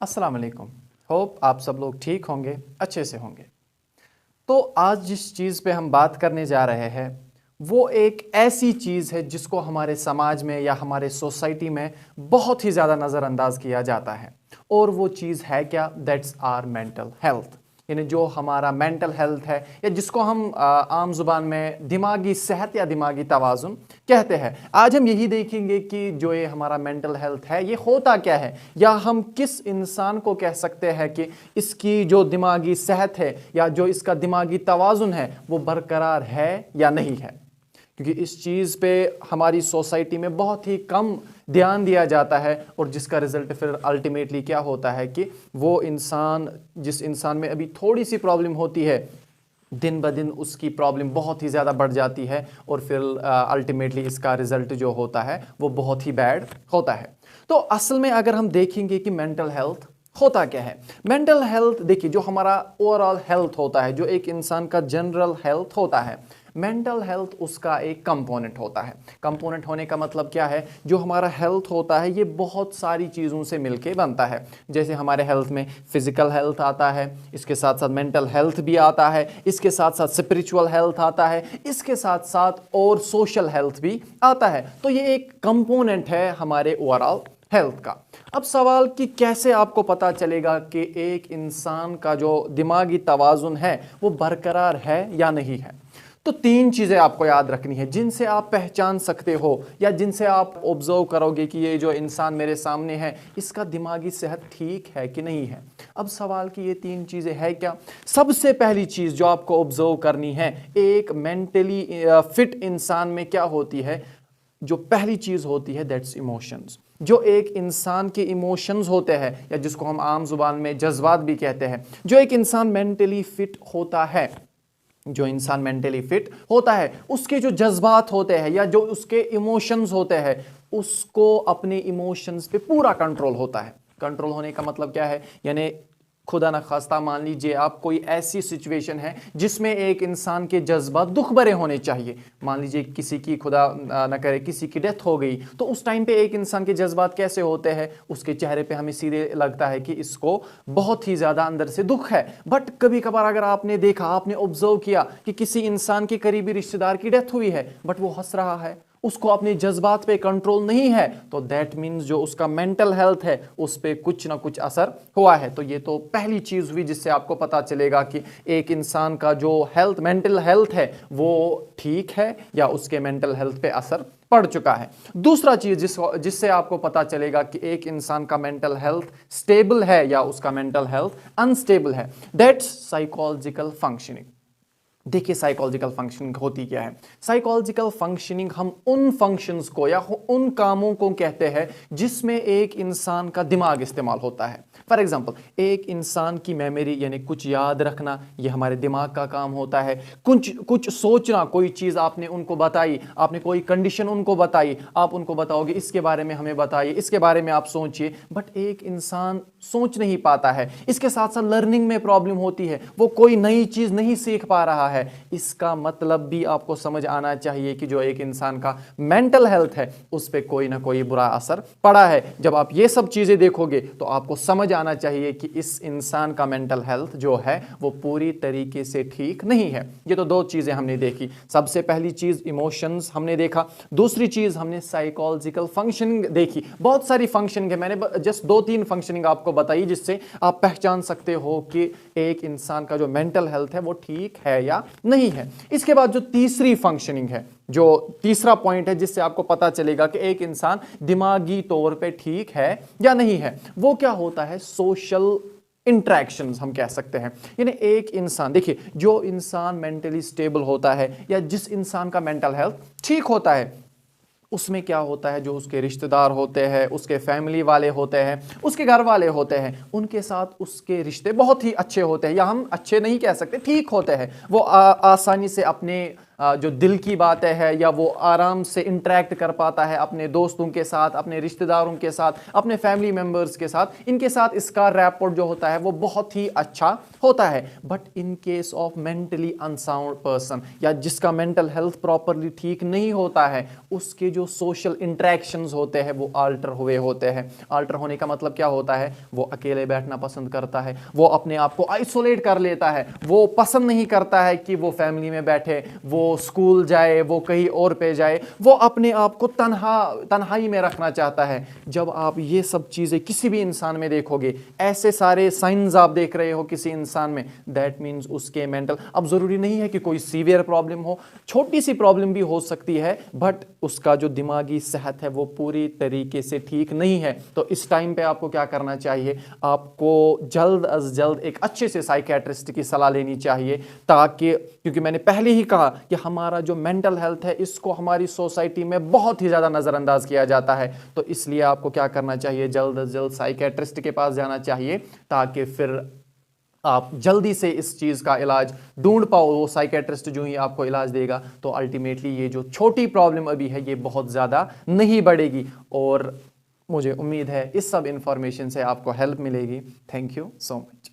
अस्सलाम वालेकुम। होप आप सब लोग ठीक होंगे, अच्छे से होंगे। तो आज जिस चीज़ पे हम बात करने जा रहे हैं वो एक ऐसी चीज़ है जिसको हमारे समाज में या हमारे सोसाइटी में बहुत ही ज़्यादा नज़रअंदाज किया जाता है। और वो चीज़ है क्या? That's are mental health. यानी जो हमारा मेंटल हेल्थ है या जिसको हम आम जुबान में दिमागी सेहत या दिमागी तवाज़ुन कहते हैं। आज हम यही देखेंगे कि जो ये हमारा मेंटल हेल्थ है ये होता क्या है, या हम किस इंसान को कह सकते हैं कि इसकी जो दिमागी सेहत है या जो इसका दिमागी तवाज़ुन है वो बरकरार है या नहीं है। क्योंकि इस चीज़ पे हमारी सोसाइटी में बहुत ही कम ध्यान दिया जाता है और जिसका रिजल्ट फिर अल्टीमेटली क्या होता है कि वो इंसान, जिस इंसान में अभी थोड़ी सी प्रॉब्लम होती है, दिन ब दिन उसकी प्रॉब्लम बहुत ही ज़्यादा बढ़ जाती है और फिर अल्टीमेटली इसका रिजल्ट जो होता है वो बहुत ही बैड होता है। तो असल में अगर हम देखेंगे कि मेंटल हेल्थ होता क्या है, मेंटल हेल्थ देखिए जो हमारा ओवरऑल हेल्थ होता है, जो एक इंसान का जनरल हेल्थ होता है, मेंटल हेल्थ उसका एक कंपोनेंट होता है। कंपोनेंट होने का मतलब क्या है? जो हमारा हेल्थ होता है ये बहुत सारी चीज़ों से मिलके बनता है। जैसे हमारे हेल्थ में फिजिकल हेल्थ आता है, इसके साथ साथ मेंटल हेल्थ भी आता है, इसके साथ साथ स्पिरिचुअल हेल्थ आता है, इसके साथ साथ और सोशल हेल्थ भी आता है। तो ये एक कंपोनेंट है हमारे ओवरऑल हेल्थ का। अब सवाल कि कैसे आपको पता चलेगा कि एक इंसान का जो दिमागी तवाज़ुन है वो बरकरार है या नहीं है। तो तीन चीज़ें आपको याद रखनी है जिनसे आप पहचान सकते हो या जिनसे आप ऑब्जर्व करोगे कि ये जो इंसान मेरे सामने है इसका दिमागी सेहत ठीक है कि नहीं है। अब सवाल कि ये तीन चीज़ें है क्या? सबसे पहली चीज़ जो आपको ऑब्जर्व करनी है एक मेंटली फिट इंसान में क्या होती है, जो पहली चीज़ होती है दैट्स इमोशंस। जो एक इंसान के इमोशंस होते हैं या जिसको हम आम जुबान में जज्बात भी कहते हैं, जो एक इंसान मेंटली फिट होता है, जो इंसान मेंटली फिट होता है उसके जो जज्बात होते हैं या जो उसके इमोशंस होते हैं उसको अपने इमोशंस पे पूरा कंट्रोल होता है। कंट्रोल होने का मतलब क्या है? यानी खुदा न खास्ता मान लीजिए आप कोई ऐसी सिचुएशन है जिसमें एक इंसान के जज्बात दुख भरे होने चाहिए। मान लीजिए किसी की, खुदा न करे, किसी की डेथ हो गई, तो उस टाइम पे एक इंसान के जज्बात कैसे होते हैं? उसके चेहरे पे हमें सीधे लगता है कि इसको बहुत ही ज़्यादा अंदर से दुख है। बट कभी कभार अगर आपने देखा, आपने ऑब्जर्व किया कि किसी इंसान के करीबी रिश्तेदार की डेथ हुई है बट वो हंस रहा है, उसको अपने जज्बात पे कंट्रोल नहीं है, तो दैट मीन्स जो उसका मेंटल हेल्थ है उस पे कुछ ना कुछ असर हुआ है। तो ये तो पहली चीज़ हुई जिससे आपको पता चलेगा कि एक इंसान का जो हेल्थ, मेंटल हेल्थ है वो ठीक है या उसके मेंटल हेल्थ पे असर पड़ चुका है। दूसरा चीज़ जिससे आपको पता चलेगा कि एक इंसान का मेंटल हेल्थ स्टेबल है या उसका मेंटल हेल्थ अनस्टेबल है, दैट्स साइकोलॉजिकल फंक्शनिंग। देखिए साइकोलॉजिकल फंक्शनिंग होती क्या है? साइकोलॉजिकल फंक्शनिंग हम उन फंक्शंस को या उन कामों को कहते हैं जिसमें एक इंसान का दिमाग इस्तेमाल होता है। फॉर एग्जांपल एक इंसान की मेमोरी यानी कुछ याद रखना, ये हमारे दिमाग का काम होता है। कुछ सोचना, कोई चीज़ आपने उनको बताई, आपने कोई कंडीशन उनको बताई, आप उनको बताओगे इसके बारे में हमें बताइए, इसके बारे में आप सोचिए, बट एक इंसान सोच नहीं पाता है। इसके साथ साथ लर्निंग में प्रॉब्लम होती है, वो कोई नई चीज़ नहीं सीख पा रहा है। इसका मतलब भी आपको समझ आना चाहिए कि जो एक इंसान का मेंटल हेल्थ है उस पर कोई ना कोई बुरा असर पड़ा है। जब आप ये सब चीज़ें देखोगे तो आपको समझ आना चाहिए कि इस इंसान का मेंटल हेल्थ जो है वो पूरी तरीके से ठीक नहीं है। ये तो दो चीज़ें हमने देखी। सबसे पहली चीज़ इमोशंस हमने देखा, दूसरी चीज़ हमने साइकोलॉजिकल फंक्शनिंग देखी। बहुत सारी फंक्शनिंग है, मैंने जस्ट 2-3 फंक्शनिंग आपको बताई जिससे आप पहचान सकते हो कि एक इंसान का जो मेंटल हेल्थ है वो ठीक है या नहीं है। इसके बाद जो तीसरी फंक्शनिंग है, जो तीसरा पॉइंट है जिससे आपको पता चलेगा कि एक इंसान दिमागी तौर पे ठीक है या नहीं है, वो क्या होता है? सोशल इंट्रैक्शंस हम कह सकते हैं। यानी एक इंसान, देखिए जो इंसान मेंटली स्टेबल होता है या जिस इंसान का मेंटल हेल्थ ठीक होता है उसमें क्या होता है, जो उसके रिश्तेदार होते हैं, उसके फैमिली वाले होते हैं, उसके घर वाले होते हैं, उनके साथ उसके रिश्ते बहुत ही अच्छे होते हैं, या हम अच्छे नहीं कह सकते, ठीक होते हैं। वो आसानी से अपने जो दिल की बातें है, या वो आराम से इंटरेक्ट कर पाता है अपने दोस्तों के साथ, अपने रिश्तेदारों के साथ, अपने फैमिली मेंबर्स के साथ, इनके साथ इसका रैपोर्ट जो होता है वो बहुत ही अच्छा होता है। But in case of mentally unsound person, या जिसका मेंटल हेल्थ प्रॉपरली ठीक नहीं होता है, उसके जो सोशल इंटरेक्शंस होते हैं वो आल्टर हुए होते हैं। आल्टर होने का मतलब क्या होता है? वो अकेले बैठना पसंद करता है, वो अपने आप को आइसोलेट कर लेता है, वो पसंद नहीं करता है कि वो फैमिली में बैठे, वो स्कूल जाए, वो कहीं और पे जाए, वो अपने आप को तन्हाई में रखना चाहता है। जब आप ये सब चीज़ें किसी भी इंसान में देखोगे, ऐसे सारे साइंस आप देख रहे हो किसी इंसान में, दैट मीन्स उसके मेंटल, अब ज़रूरी नहीं है कि कोई सीवियर प्रॉब्लम हो, छोटी सी प्रॉब्लम भी हो सकती है, बट उसका जो दिमागी सेहत है वो पूरी तरीके से ठीक नहीं है। तो इस टाइम पे आपको क्या करना चाहिए? आपको जल्द अज जल्द एक अच्छे से साइकियाट्रिस्ट की सलाह लेनी चाहिए, ताकि, क्योंकि मैंने पहले ही कहा कि हमारा जो मेंटल हेल्थ है इसको हमारी सोसाइटी में बहुत ही ज़्यादा नज़रअंदाज किया जाता है। तो इसलिए आपको क्या करना चाहिए? जल्द अज जल्द साइकियाट्रिस्ट के पास जाना चाहिए, ताकि फिर आप जल्दी से इस चीज़ का इलाज ढूंढ पाओ। वो साइकियाट्रिस्ट जो ही आपको इलाज देगा तो अल्टीमेटली ये जो छोटी प्रॉब्लम अभी है ये बहुत ज़्यादा नहीं बढ़ेगी। और मुझे उम्मीद है इस सब इंफॉर्मेशन से आपको हेल्प मिलेगी। Thank you so much.